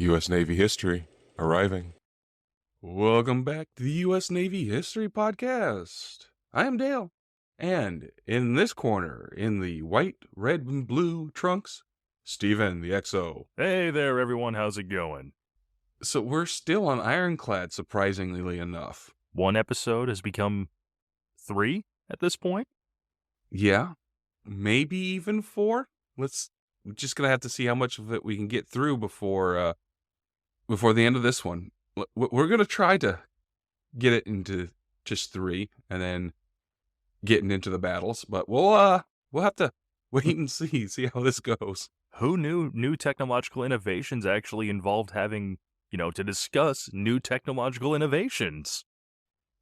U.S. Navy history arriving. Welcome back to the U.S. Navy History Podcast. I am Dale, and in this corner, in the white, red, and blue trunks, Steven, the XO. Hey there, everyone. How's it going? So we're still on Ironclad, surprisingly enough. One episode has become 3 at this point. Yeah, maybe even 4. We're just gonna have to see how much of it we can get through before the end of this one. We're gonna try to get it into just 3 and then getting into the battles, but we'll have to wait and see how this goes. Who knew new technological innovations actually involved having, to discuss new technological innovations?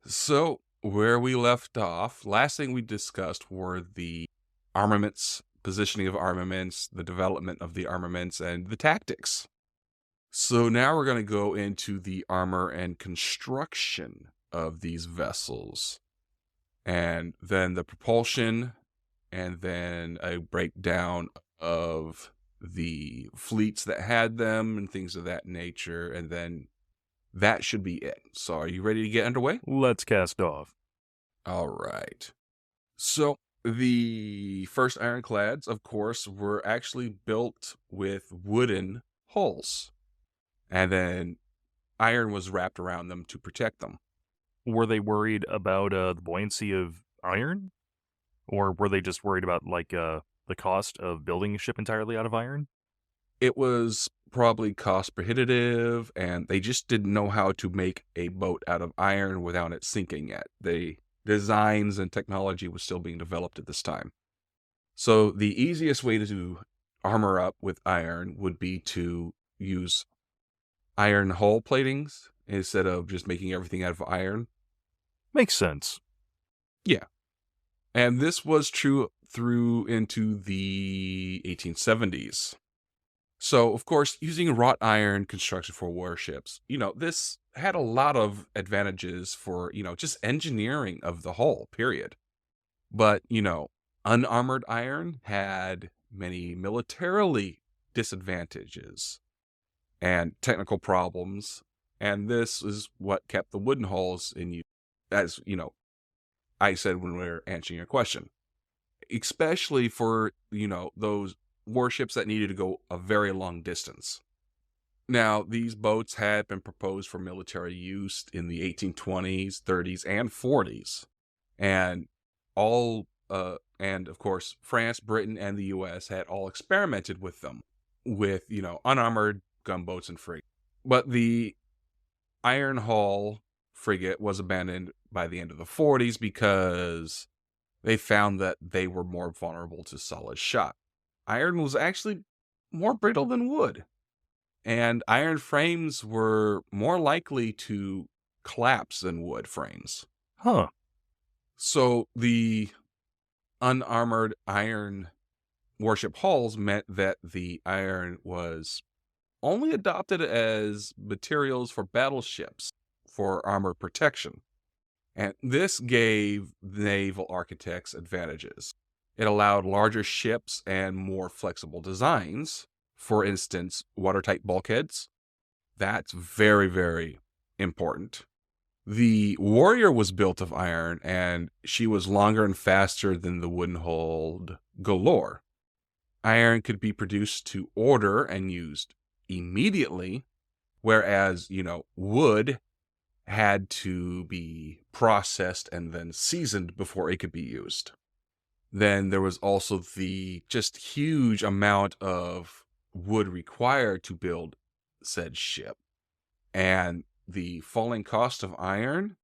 So where we left off, last thing we discussed were the armaments, positioning of armaments, the development of the armaments, and the tactics. So now we're going to go into the armor and construction of these vessels, and then the propulsion, and then a breakdown of the fleets that had them and things of that nature, and then that should be it. So are you ready to get underway? Let's cast off. All right. So the first ironclads, of course, were actually built with wooden hulls, and then iron was wrapped around them to protect them. Were they worried about the buoyancy of iron? Or were they just worried about, the cost of building a ship entirely out of iron? It was probably cost prohibitive, and they just didn't know how to make a boat out of iron without it sinking yet. The designs and technology was still being developed at this time. So the easiest way to armor up with iron would be to use iron hull platings instead of just making everything out of iron. Makes sense. Yeah. And this was true through into the 1870s. So, of course, using wrought iron construction for warships, this had a lot of advantages for, just engineering of the hull, period. But, unarmored iron had many militarily disadvantages and technical problems. And this is what kept the wooden hulls in use, as, I said when we were answering your question. Especially for, those warships that needed to go a very long distance. Now, these boats had been proposed for military use in the 1820s, 30s, and 40s. And and of course, France, Britain, and the US had all experimented with them with, unarmored gunboats and frigates. But the iron hull frigate was abandoned by the end of the 40s because they found that they were more vulnerable to solid shot. Iron was actually more brittle than wood, and iron frames were more likely to collapse than wood frames. Huh. So the unarmored iron warship hulls meant that the iron was only adopted as materials for battleships for armor protection. And this gave naval architects advantages. It allowed larger ships and more flexible designs. For instance, watertight bulkheads. That's very, very important. The Warrior was built of iron, and she was longer and faster than the wooden-hulled Galore. Iron could be produced to order and used immediately, whereas, wood had to be processed and then seasoned before it could be used. Then there was also the just huge amount of wood required to build said ship. And the falling cost of iron,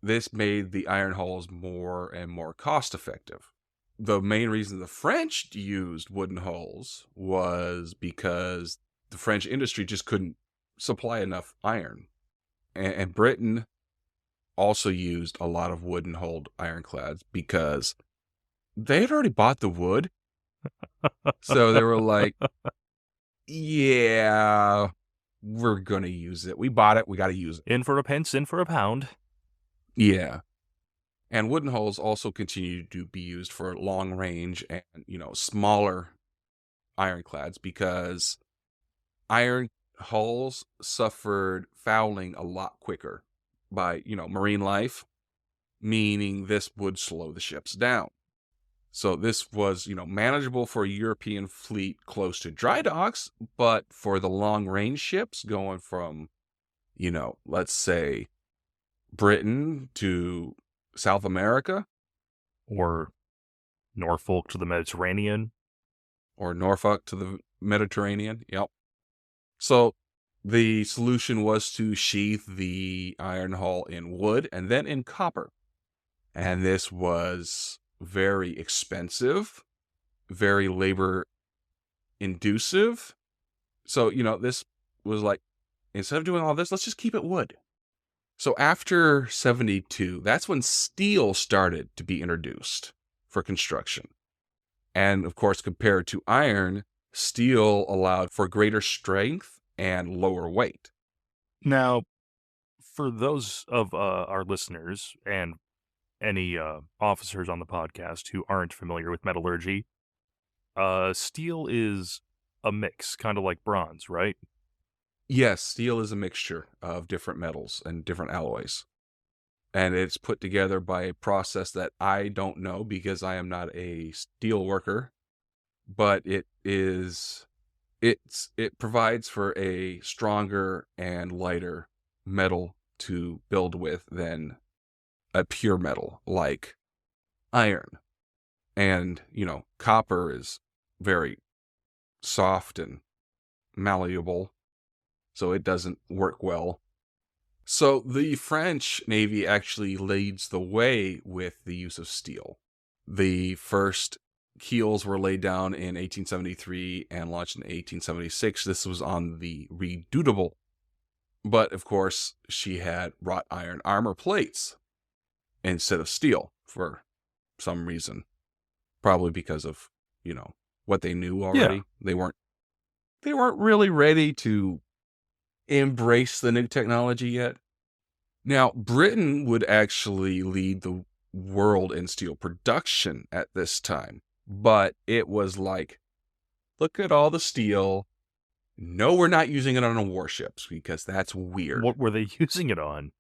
this made the iron hulls more and more cost effective. The main reason the French used wooden hulls was because the French industry just couldn't supply enough iron. And Britain also used a lot of wooden hulled ironclads because they had already bought the wood. So they were like, yeah, we're going to use it. We bought it. We got to use it. In for a pence, in for a pound. Yeah. And wooden hulls also continue to be used for long range and, smaller ironclads because iron hulls suffered fouling a lot quicker by, marine life, meaning this would slow the ships down. So this was, manageable for a European fleet close to dry docks, but for the long range ships going from, let's say Britain to South America Or Norfolk to the Mediterranean. or Norfolk to the Mediterranean. Yep. So the solution was to sheath the iron hull in wood and then in copper. And this was very expensive, very labor inducive. So, this was like, instead of doing all this, let's just keep it wood. So after 72, that's when steel started to be introduced for construction. And of course, compared to iron, steel allowed for greater strength and lower weight. Now, for those of our listeners and any officers on the podcast who aren't familiar with metallurgy, steel is a mix, kind of like bronze, right? Yes, steel is a mixture of different metals and different alloys. And it's put together by a process that I don't know because I am not a steel worker, but it provides for a stronger and lighter metal to build with than a pure metal like iron. And, copper is very soft and malleable, so it doesn't work well. So the French Navy actually leads the way with the use of steel. The first keels were laid down in 1873 and launched in 1876. This was on the Redoutable. But of course, she had wrought iron armor plates instead of steel for some reason. Probably because of, what they knew Yeah. already. They weren't really ready to embrace the new technology yet. Now, Britain would actually lead the world in steel production at this time, but it was like, look at all the steel. No, we're not using it on our warships because that's weird. What were they using it on?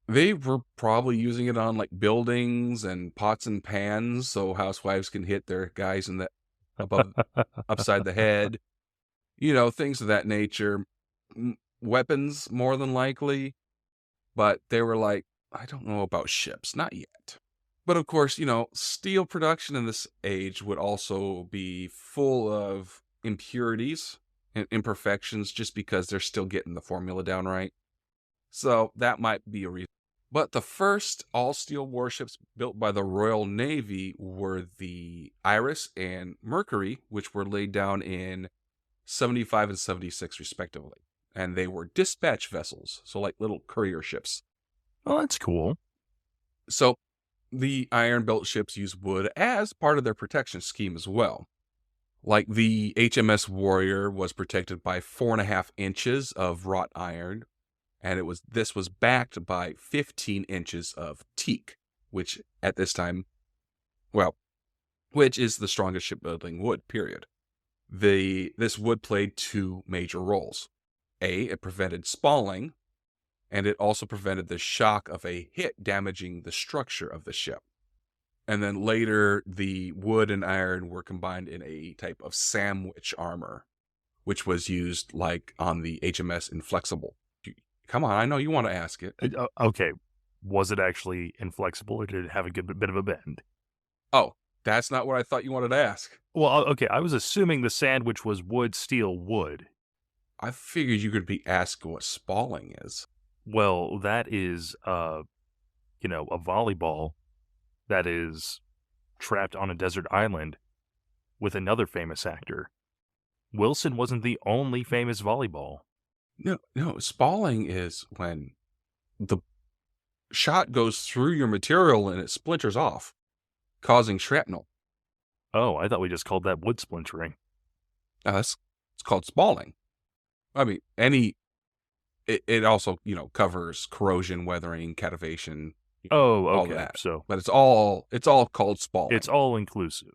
They were probably using it on like buildings and pots and pans so housewives can hit their guys in the above upside the head, things of that nature. Weapons more than likely, but they were like, I don't know about ships, not yet. But of course, steel production in this age would also be full of impurities and imperfections just because they're still getting the formula down right. So that might be a reason. But the first all steel warships built by the Royal Navy were the Iris and Mercury, which were laid down in 75 and 76, respectively. And they were dispatch vessels, so like little courier ships. Oh, that's cool. So the iron built ships use wood as part of their protection scheme as well. Like the HMS Warrior was protected by 4.5 inches of wrought iron, and this was backed by 15 inches of teak, which at this time, well, which is the strongest shipbuilding wood, period. This wood played two major roles. It prevented spalling, and it also prevented the shock of a hit damaging the structure of the ship. And then later, the wood and iron were combined in a type of sandwich armor, which was used like on the HMS Inflexible. Come on, I know you want to ask it. Okay. Was it actually inflexible or did it have a good bit of a bend? Oh, that's not what I thought you wanted to ask. Well, okay. I was assuming the sandwich was wood, steel, wood. I figured you could be asking what spalling is. Well, that is, a volleyball that is trapped on a desert island with another famous actor. Wilson wasn't the only famous volleyball. No, spalling is when the shot goes through your material and it splinters off, causing shrapnel. Oh, I thought we just called that wood splintering. It's called spalling. I mean, it also, covers corrosion, weathering, cativation, Oh, all okay. that. So But it's all called spalling. it's all inclusive,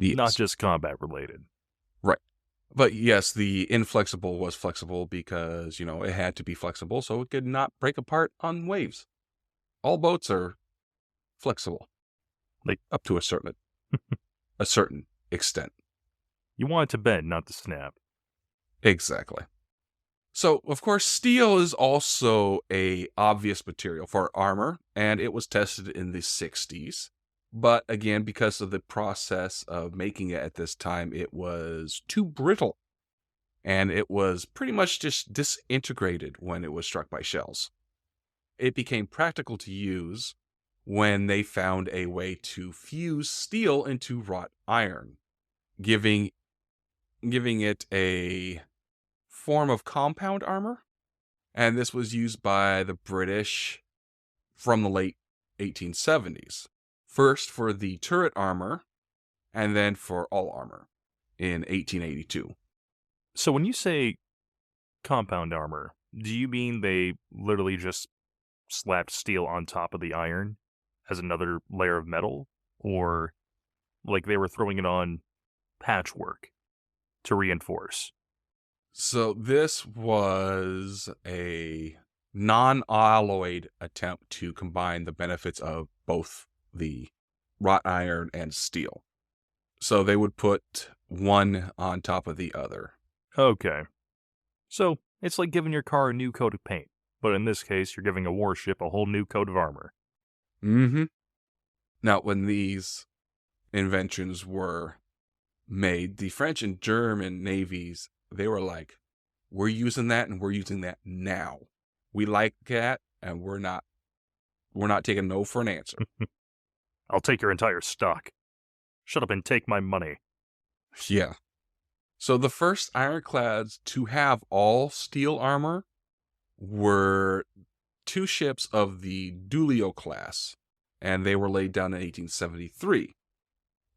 not Yes. just combat related. Right. But yes, the inflexible was flexible because, it had to be flexible so it could not break apart on waves. All boats are flexible Like, up to a certain extent. you want it to bend, not to snap. Exactly. So, of course, steel is also a obvious material for armor, and it was tested in the 60s. But again, because of the process of making it at this time, it was too brittle, and it was pretty much just disintegrated when it was struck by shells. It became practical to use when they found a way to fuse steel into wrought iron, giving giving it a form of compound armor. And this was used by the British from the late 1870s. First for the turret armor, and then for all armor in 1882. So when you say compound armor, do you mean they literally just slapped steel on top of the iron as another layer of metal? Or like they were throwing it on patchwork to reinforce? So this was a non-alloyed attempt to combine the benefits of both the wrought iron and steel. So they would put one on top of the other. Okay. So it's like giving your car a new coat of paint, but in this case, you're giving a warship a whole new coat of armor. Mm-hmm. Now, when these inventions were made, the French and German navies, they were like, we're using that and we're using that now. We like that and we're not taking no for an answer. I'll take your entire stock. Shut up and take my money. Yeah. So the first ironclads to have all steel armor were two ships of the Dulio class, and they were laid down in 1873.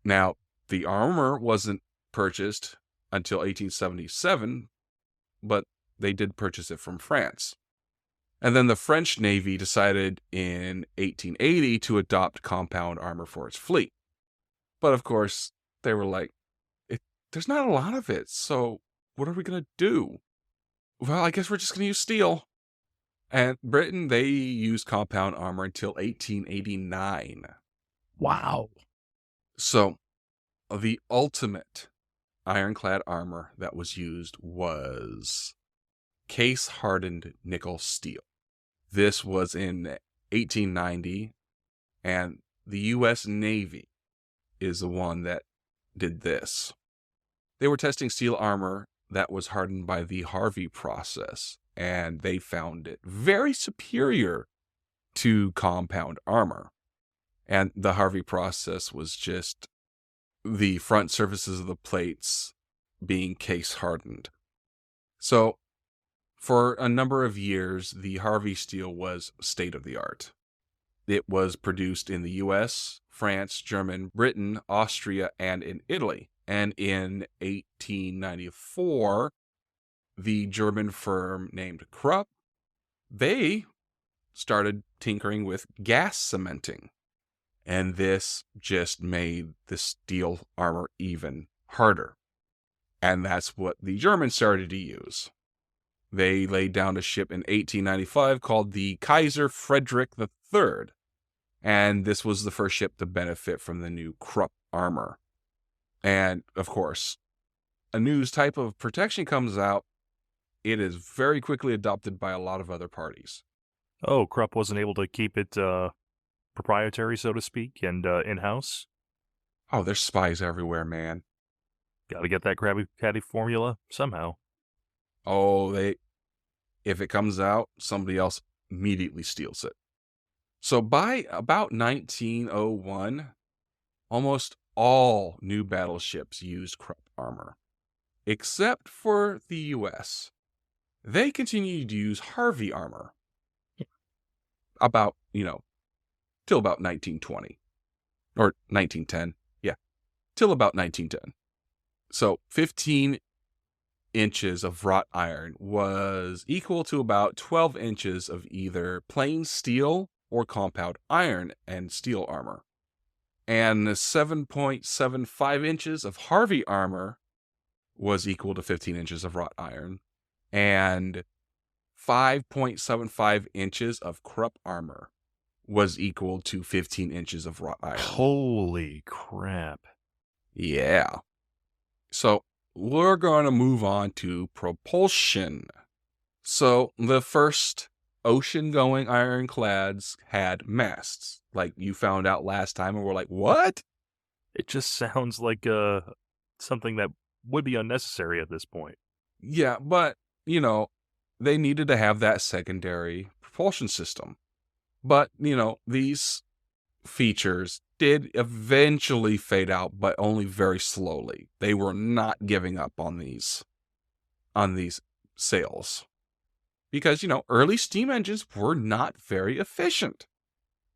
Now, the armor wasn't purchased until 1877, but they did purchase it from France. And then the French Navy decided in 1880 to adopt compound armor for its fleet. But of course, they were like, there's not a lot of it, so what are we going to do? Well, I guess we're just going to use steel. And Britain, they used compound armor until 1889. Wow. So the ultimate ironclad armor that was used was case-hardened nickel steel. This was in 1890, and the U.S. Navy is the one that did this. They were testing steel armor that was hardened by the Harvey process, and they found it very superior to compound armor. And the Harvey process was just the front surfaces of the plates being case hardened. So, for a number of years, the Harvey steel was state of the art. It was produced in the US, France, Germany, Britain, Austria, and in Italy. And in 1894, the German firm named Krupp, they started tinkering with gas cementing. And this just made the steel armor even harder. And that's what the Germans started to use. They laid down a ship in 1895 called the Kaiser Frederick III. And this was the first ship to benefit from the new Krupp armor. And, of course, a new type of protection comes out. It is very quickly adopted by a lot of other parties. Oh, Krupp wasn't able to keep it proprietary, so to speak, and in-house? Oh, there's spies everywhere, man. Gotta get that Krabby Patty formula somehow. Oh, if it comes out, somebody else immediately steals it. So by about 1901, almost all new battleships used Krupp armor, except for the US. They continued to use Harvey armor about, till about 1920 or 1910. Yeah, till about 1910. So 15 inches of wrought iron was equal to about 12 inches of either plain steel or compound iron and steel armor. And 7.75 inches of Harvey armor was equal to 15 inches of wrought iron, and 5.75 inches of Krupp armor was equal to 15 inches of wrought iron. Holy crap. Yeah. So we're going to move on to propulsion. So the first ocean-going ironclads had masts, like you found out last time, and we're like, what? It just sounds like something that would be unnecessary at this point. Yeah, but, they needed to have that secondary propulsion system. But, these features did eventually fade out, but only very slowly. They were not giving up on these sails. Because, early steam engines were not very efficient.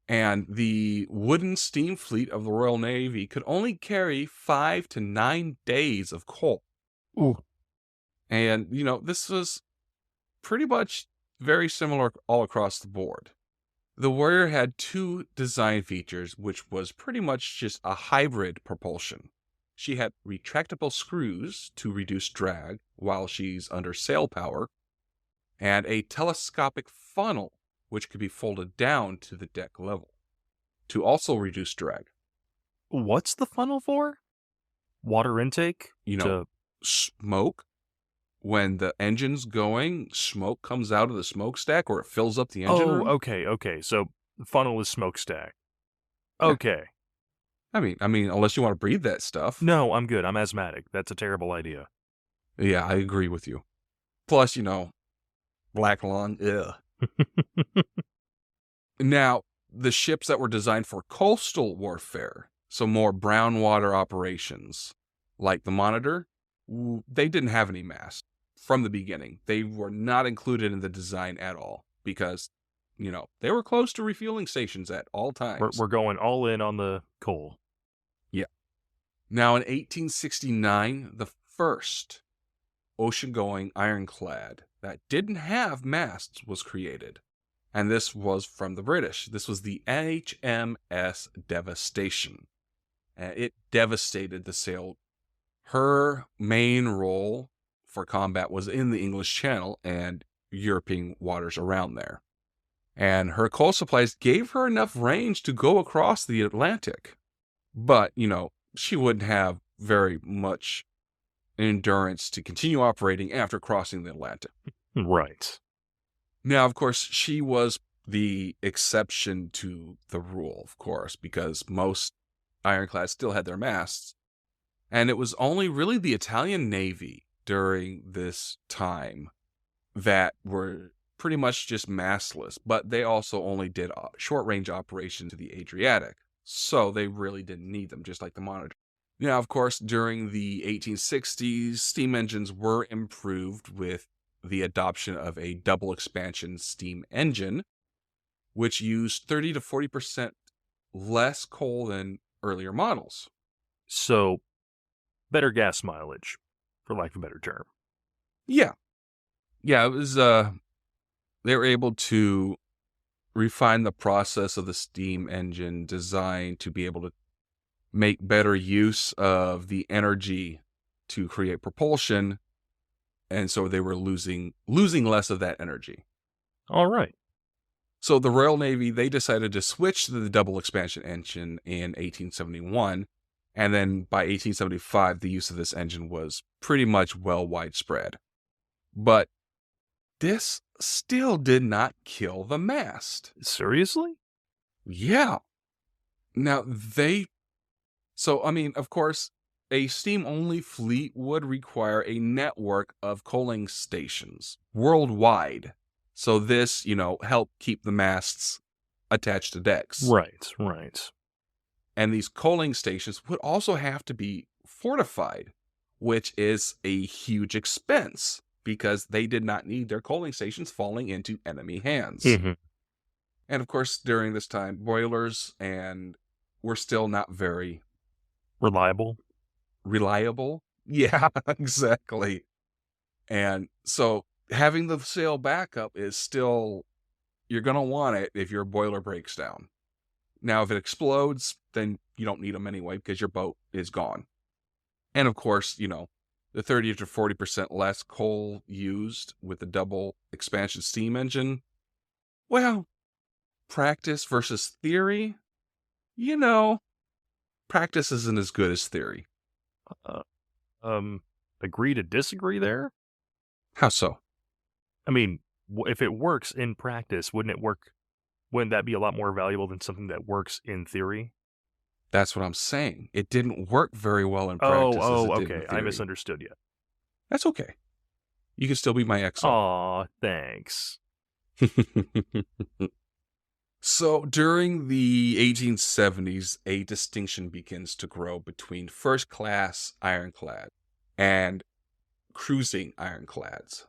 And the wooden steam fleet of the Royal Navy could only carry 5 to 9 days of coal. Ooh. And, this was pretty much very similar all across the board. The Warrior had two design features, which was pretty much just a hybrid propulsion. She had retractable screws to reduce drag while she's under sail power, and a telescopic funnel, which could be folded down to the deck level to also reduce drag. What's the funnel for? Water intake? You know, smoke. When the engine's going, smoke comes out of the smokestack or it fills up the engine room. Okay. So the funnel is smokestack. Yeah. Okay. I mean, unless you want to breathe that stuff. No, I'm good. I'm asthmatic. That's a terrible idea. Yeah, I agree with you. Plus, black lung, ugh. Now, the ships that were designed for coastal warfare, so more brown water operations, like the Monitor, they didn't have any masts from the beginning. They were not included in the design at all because, they were close to refueling stations at all times. We're going all in on the coal. Yeah. Now, in 1869, the first ocean-going ironclad that didn't have masts was created. And this was from the British. This was the HMS Devastation. It devastated the sail. Her main role for combat was in the English Channel and European waters around there. And her coal supplies gave her enough range to go across the Atlantic. But, she wouldn't have very much endurance to continue operating after crossing the Atlantic. Right. Now, of course, she was the exception to the rule, of course, because most ironclads still had their masts. And it was only really the Italian Navy during this time that were pretty much just mastless, but they also only did short-range operations to the Adriatic, so they really didn't need them, just like the Monitor. Now, of course, during the 1860s, steam engines were improved with the adoption of a double expansion steam engine, which used 30 to 40% less coal than earlier models. So, better gas mileage, for lack of a better term. Yeah, it was, they were able to refine the process of the steam engine design to be able to make better use of the energy to create propulsion. And so they were losing less of that energy. All right. So the Royal Navy, they decided to switch to the double expansion engine in 1871. And then by 1875, the use of this engine was pretty much widespread. But this still did not kill the mast. Seriously? Yeah. Now, of course, a steam-only fleet would require a network of coaling stations worldwide. So this, helped keep the masts attached to decks. Right. And these coaling stations would also have to be fortified, which is a huge expense because they did not need their coaling stations falling into enemy hands. Mm-hmm. And of course, during this time, boilers were still not very reliable. Yeah, exactly. And so having the sail backup is still, you're going to want it if your boiler breaks down. Now, if it explodes, then you don't need them anyway because your boat is gone. And of course, the 30 to 40% less coal used with the double expansion steam engine. Well, practice versus theory, you know, practice isn't as good as theory. Uh, agree to disagree there? How so? I mean, if it works in practice, wouldn't that be a lot more valuable than something that works in theory? That's what I'm saying. It didn't work very well in Oh, practice as oh, it did in okay, I theory. misunderstood you. That's okay. You can still be my XO. Aw, thanks. So during the 1870s, a distinction begins to grow between first class ironclad and cruising ironclads.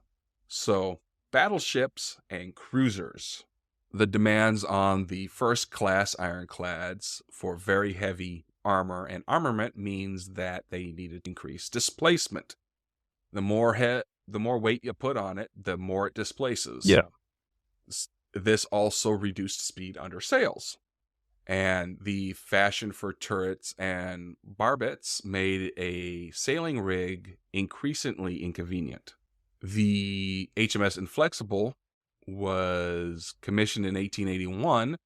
So battleships and cruisers. The demands on the first class ironclads for very heavy armor and armament means that they needed to increase displacement. The more weight you put on it, the more it displaces. Yeah. This also reduced speed under sails. And the fashion for turrets and barbettes made a sailing rig increasingly inconvenient. The HMS Inflexible was commissioned in 1881.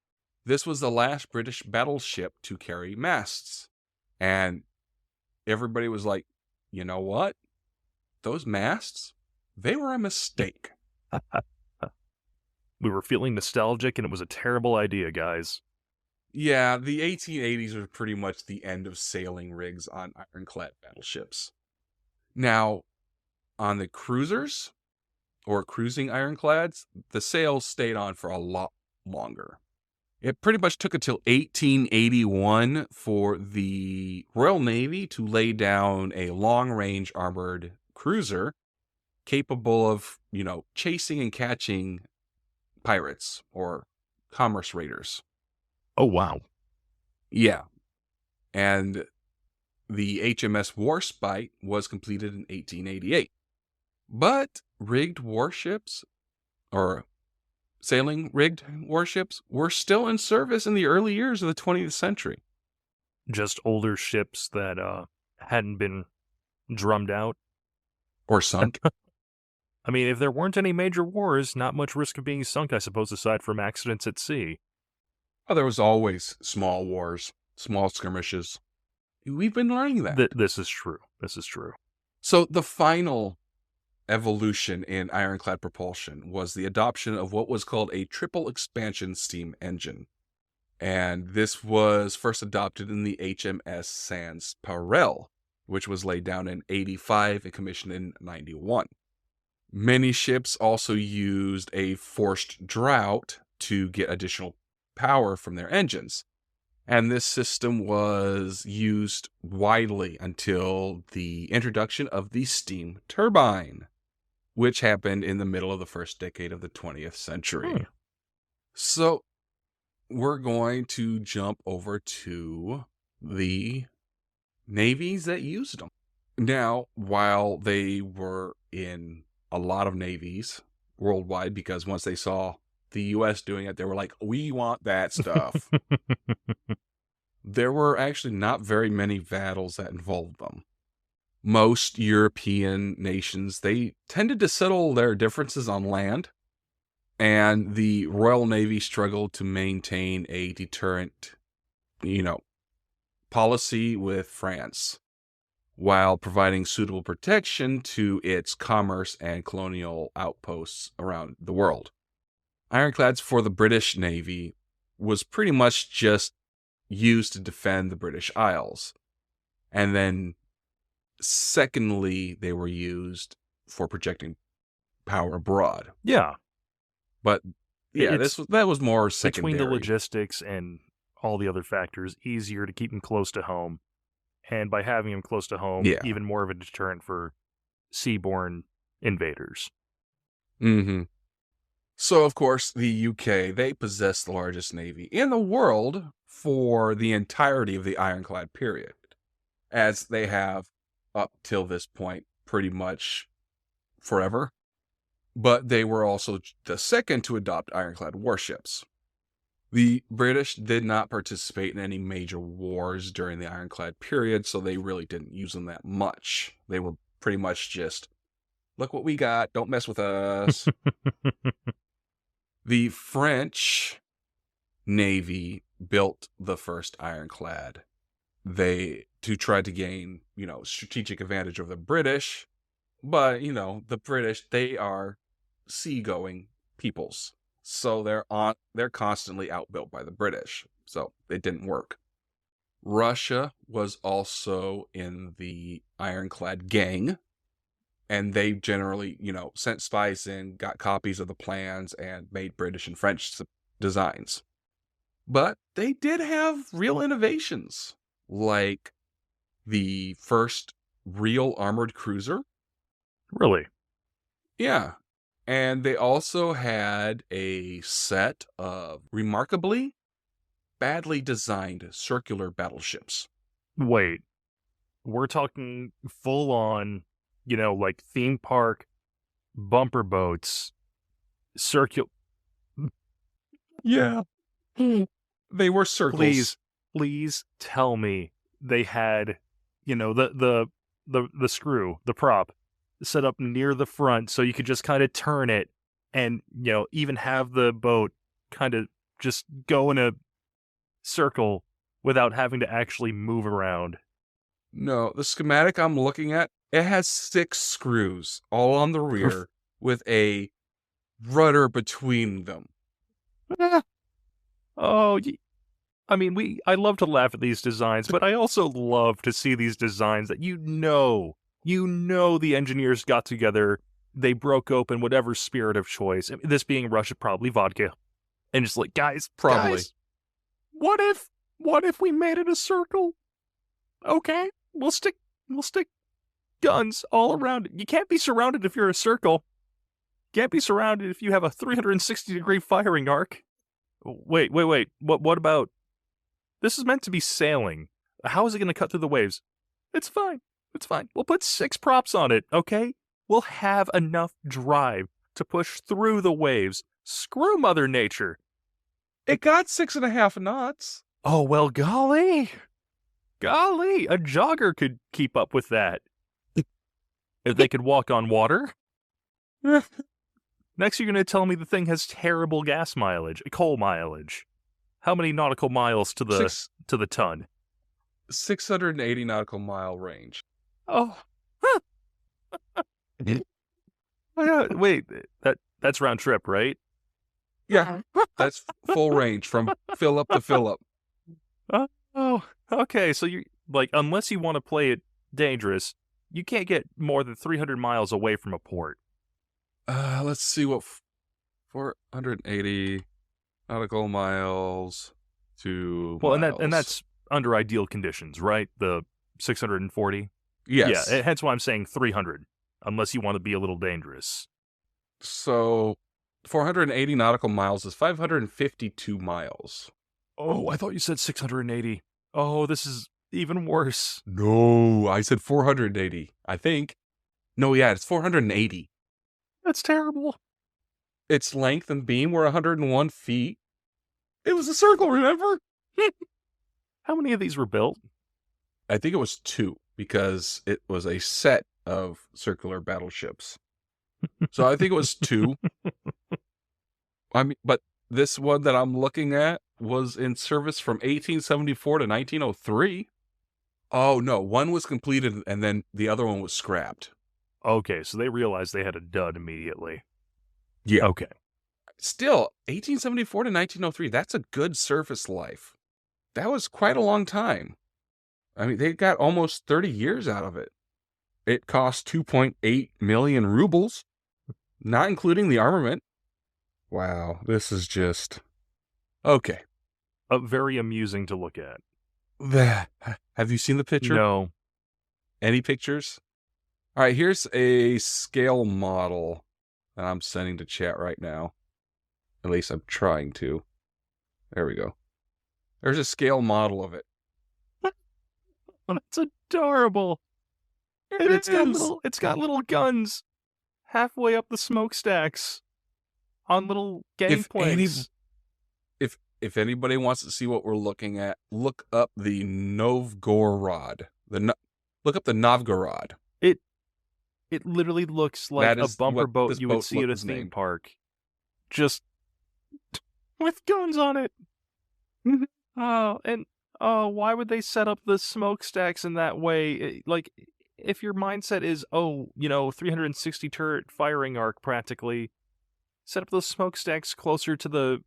This was the last British battleship to carry masts. And everybody was like, you know what? Those masts, they were a mistake. We were feeling nostalgic and it was a terrible idea, guys. Yeah, the 1880s was pretty much the end of sailing rigs on ironclad battleships. Now, on the cruisers or cruising ironclads, the sails stayed on for a lot longer. It pretty much took until 1881 for the Royal Navy to lay down a long-range armored cruiser capable of, chasing and catching pirates or commerce raiders. Oh, wow. Yeah. And the HMS Warspite was completed in 1888. But rigged warships, or sailing rigged warships, were still in service in the early years of the 20th century. Just older ships that hadn't been drummed out. Or sunk. I mean, if there weren't any major wars, not much risk of being sunk, I suppose, aside from accidents at sea. Oh, there was always small wars, small skirmishes. We've been learning that. This is true. This is true. So the final evolution in ironclad propulsion was the adoption of what was called a triple expansion steam engine. And this was first adopted in the HMS Sans Parel, which was laid down in 85 and commissioned in 91. Many ships also used a forced draught to get additional power from their engines. And this system was used widely until the introduction of the steam turbine, which happened in the middle of the first decade of the 20th century. So we're going to jump over to the navies that used them. Now, while they were in a lot of navies worldwide, because once they saw the U.S. doing it, they were like, we want that stuff. There were actually not very many battles that involved them. Most European nations, they tended to settle their differences on land, and the Royal Navy struggled to maintain a deterrent, policy with France, while providing suitable protection to its commerce and colonial outposts around the world. Ironclads for the British Navy was pretty much just used to defend the British Isles. And then, secondly, they were used for projecting power abroad. Yeah. But yeah, that was more between the secondary. logistics and all the other factors, easier to keep them close to home. And by having them close to home, Yeah. even more of a deterrent for seaborne invaders. Mm-hmm. So, of course, the UK, they possess the largest navy in the world for the entirety of the ironclad period, as they have up till this point pretty much forever. But they were also the second to adopt ironclad warships. The British did not participate in any major wars during the ironclad period, so they really didn't use them that much. They were pretty much just, look what we got, don't mess with us. The French Navy built the first ironclad. To try to gain, strategic advantage over the British. But, the British, they are seagoing peoples. So they're constantly outbuilt by the British. So it didn't work. Russia was also in the ironclad gang, and they generally, sent spies in, got copies of the plans, and made British and French designs. But they did have real innovations, like the first real armored cruiser. Really? Yeah. And they also had a set of remarkably badly designed circular battleships. Wait, we're talking full on, like theme park bumper boats, circular. Yeah. They were circles. Please tell me they had, the screw, the prop set up near the front so you could just kind of turn it and, even have the boat kind of just go in a circle without having to actually move around. No, the schematic I'm looking at, it has 6 screws all on the rear with a rudder between them. Oh, I mean, I love to laugh at these designs, but I also love to see these designs that the engineers got together, they broke open whatever spirit of choice, this being Russia, probably vodka, and just like, guys, Probably. what if we made it a circle? Okay, we'll stick guns all around it. You can't be surrounded if you're a circle. Can't be surrounded if you have a 360-degree firing arc. Wait. What about... This is meant to be sailing. How is it going to cut through the waves? It's fine. We'll put 6 props on it, okay? We'll have enough drive to push through the waves. Screw Mother Nature. It got 6.5 knots. Oh, well, golly, a jogger could keep up with that. If they could walk on water. Next, you're going to tell me the thing has terrible gas mileage, coal mileage. How many nautical miles to the ton? 680 nautical mile range. Oh. Wait, that's round trip, right? Yeah, that's full range from fill up to fill up. Oh, okay. So you unless you want to play it dangerous, you can't get more than 300 miles away from a port. Let's see what 480 nautical miles to Well, miles. and that's under ideal conditions, right? The 640. Yes. Yeah, hence why I'm saying 300, unless you want to be a little dangerous. So 480 nautical miles is 552 miles. Oh, I thought you said 680. Oh, this is even worse. No, I said 480, I think. No, yeah, it's 480. That's terrible. Its length and beam were 101 feet. It was a circle, remember? How many of these were built? I think it was 2, because it was a set of circular battleships. So I think it was 2. I mean, but this one that I'm looking at was in service from 1874 to 1903. Oh, no, one was completed and then the other one was scrapped. Okay, so they realized they had a dud immediately. Yeah. Okay. Still, 1874 to 1903, that's a good service life. That was quite a long time. I mean, they got almost 30 years out of it. It cost 2.8 million rubles, not including the armament. Wow, this is just... Okay. Very amusing to look at. Have you seen the picture? No. Any pictures? All right, here's a scale model that I'm sending to chat right now. At least I'm trying to. There we go. There's a scale model of it. That's adorable. And it's got little guns halfway up the smokestacks on little gangplanks. If anybody wants to see what we're looking at, look up the Novgorod. Look up the Novgorod. It literally looks like That a is bumper what boat this you would boat see at a was theme named. park, just with guns on it. Mhm. Oh, and oh, why would they set up the smokestacks in that way? Like, if your mindset is, oh, 360 turret firing arc practically, set up those smokestacks closer to the,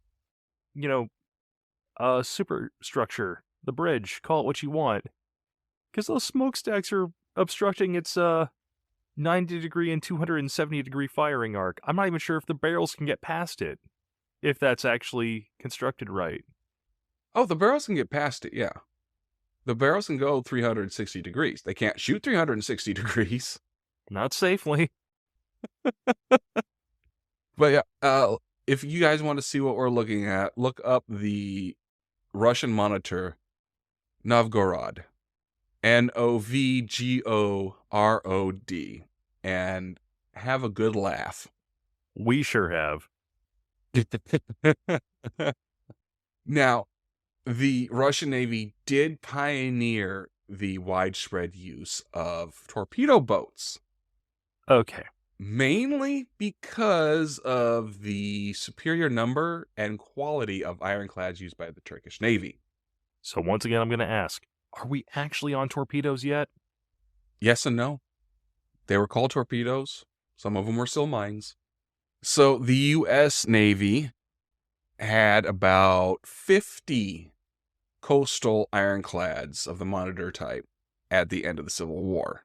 you know, superstructure, the bridge, call it what you want. Because those smokestacks are obstructing its, 90-degree and 270-degree firing arc. I'm not even sure if the barrels can get past it, if that's actually constructed right. Oh, the barrels can get past it, yeah. The barrels can go 360 degrees. They can't shoot 360 degrees. Not safely. But yeah, if you guys want to see what we're looking at, look up the Russian monitor Novgorod. Novgorod. And have a good laugh. We sure have. Now, the Russian Navy did pioneer the widespread use of torpedo boats, Okay. mainly because of the superior number and quality of ironclads used by the Turkish Navy. So once again, I'm going to ask, are we actually on torpedoes yet? Yes and no. They were called torpedoes. Some of them were still mines. So the U.S. Navy had about 50 coastal ironclads of the Monitor type at the end of the Civil War.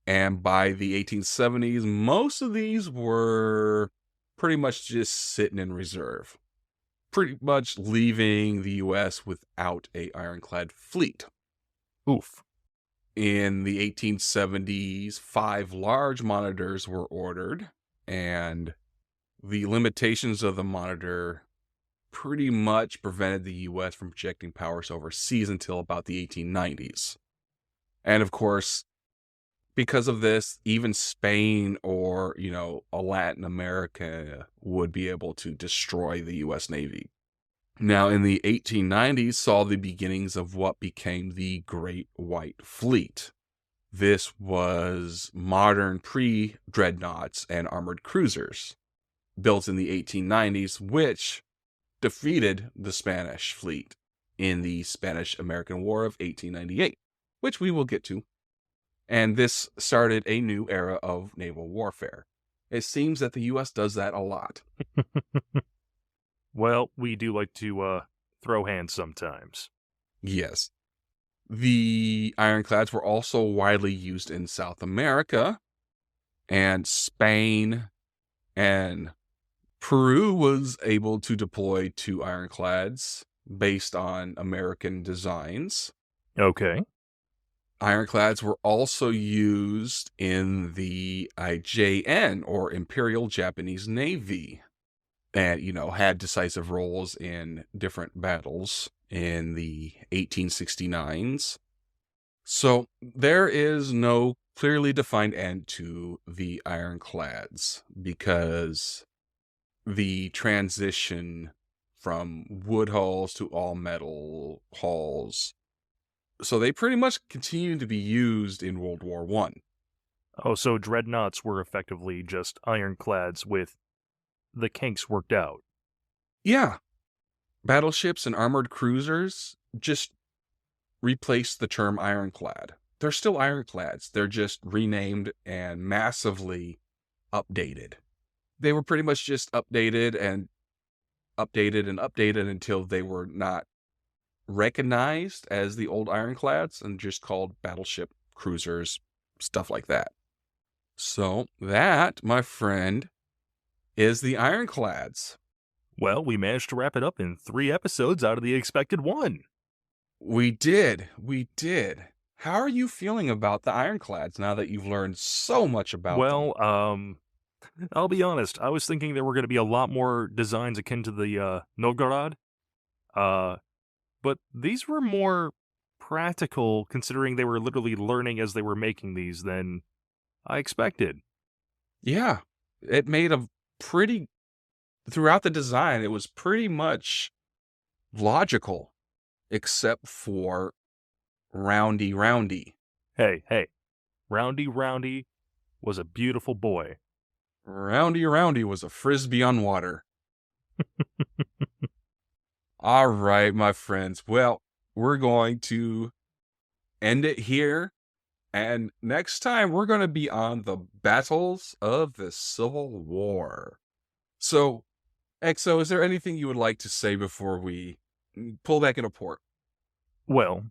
And by the 1870s, most of these were pretty much just sitting in reserve, pretty much leaving the U.S. without a ironclad fleet. Oof. In the 1870s, 5 large monitors were ordered, and the limitations of the Monitor pretty much prevented the U.S. from projecting powers overseas until about the 1890s. And of course, because of this, even Spain or, a Latin America would be able to destroy the U.S. Navy. Now, in the 1890s, saw the beginnings of what became the Great White Fleet. This was modern pre-dreadnoughts and armored cruisers built in the 1890s, which defeated the Spanish fleet in the Spanish-American War of 1898, which we will get to. And this started a new era of naval warfare. It seems that the U.S. does that a lot. Well, we do like to throw hands sometimes. Yes. The ironclads were also widely used in South America, and Spain and Peru was able to deploy 2 ironclads based on American designs. Okay. Ironclads were also used in the IJN, or Imperial Japanese Navy, and, had decisive roles in different battles in the 1869s. So there is no clearly defined end to the ironclads because the transition from wood hulls to all metal hulls. So they pretty much continued to be used in World War One. Oh, so dreadnoughts were effectively just ironclads with the kinks worked out. Yeah, battleships and armored cruisers just replaced the term ironclad. They're still ironclads. They're just renamed and massively updated. They were pretty much just updated and updated and updated until they were not recognized as the old ironclads and just called battleship, cruisers, stuff like that. So that, my friend, is the ironclads. Well, we managed to wrap it up in 3 episodes out of the expected 1. We did. We did. How are you feeling about the ironclads now that you've learned so much about them? Well, I'll be honest, I was thinking there were gonna be a lot more designs akin to the, Novgorod, uh, but these were more practical considering they were literally learning as they were making these than I expected. Yeah. It made a pretty, throughout the design, it was pretty much logical, except for Roundy Roundy. Hey, hey, roundy, roundy. was a beautiful boy. Roundy Roundy was a frisbee on water. All right, my friends. Well, we're going to end it here. And next time, we're going to be on the battles of the Civil War. So, Exo, is there anything you would like to say before we pull back into port? Well,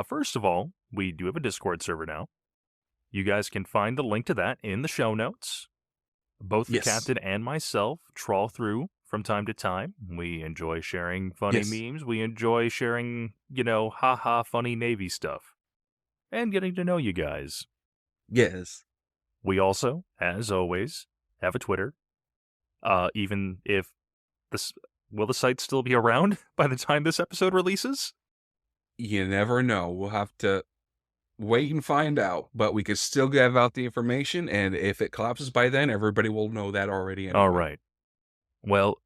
first of all, we do have a Discord server now. You guys can find the link to that in the show notes. Both the Yes. captain and myself trawl through from time to time. We enjoy sharing funny Yes. memes. We enjoy sharing, haha, funny Navy stuff. And getting to know you guys. Yes. We also, as always, have a Twitter. Even if this will the site still be around by the time this episode releases? You never know. We'll have to wait and find out, but we could still give out the information, and if it collapses by then, everybody will know that already All anyway. right. Well,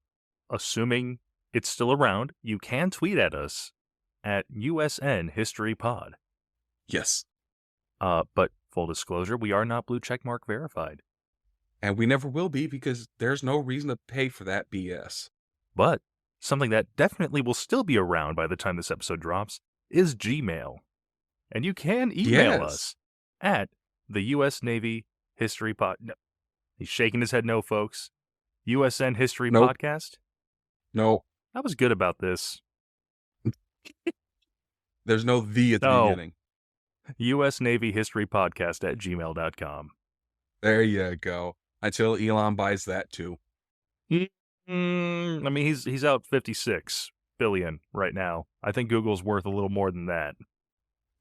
assuming it's still around, you can tweet at us at USN History Pod. Yes. But full disclosure, we are not blue checkmark verified. And we never will be because there's no reason to pay for that BS. But something that definitely will still be around by the time this episode drops is Gmail. And you can email Yes. us at the U.S. Navy History Pod. No, he's shaking his head no, folks. USN History Nope. Podcast? No. I was good about this. There's no "the" at the No. beginning. U.S. Navy History Podcast at gmail.com. There you go. Until Elon buys that too. I mean, he's out 56 billion right now. I think Google's worth a little more than that.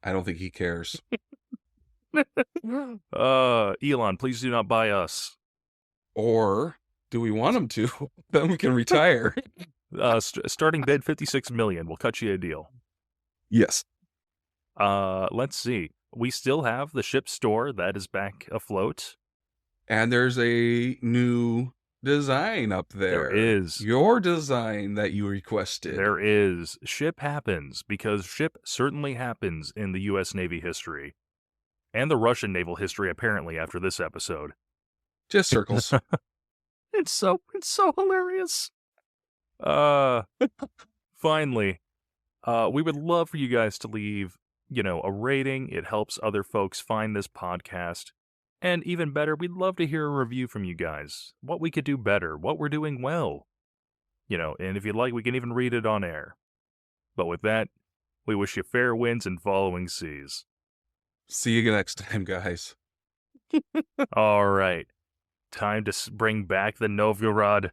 I don't think he cares. Elon, please do not buy us. Or do we want him to? Then we can retire. Starting bid 56 million. We'll cut you a deal. Yes. Let's see. We still have the ship store that is back afloat. And there's a new design up there. There is. Your design that you requested. There is. Ship happens, because ship certainly happens in the U.S. Navy history. And the Russian naval history, apparently, after this episode. Just circles. It's so hilarious. Finally, we would love for you guys to leave, a rating. It helps other folks find this podcast. And even better, we'd love to hear a review from you guys. What we could do better, what we're doing well. And if you'd like, we can even read it on air. But with that, we wish you fair winds and following seas. See you next time, guys. All right. Time to bring back the Novgorod,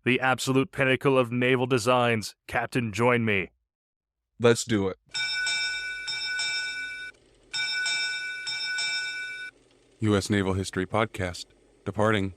the absolute pinnacle of naval designs. Captain, join me. Let's do it. U.S. Naval History Podcast. Departing.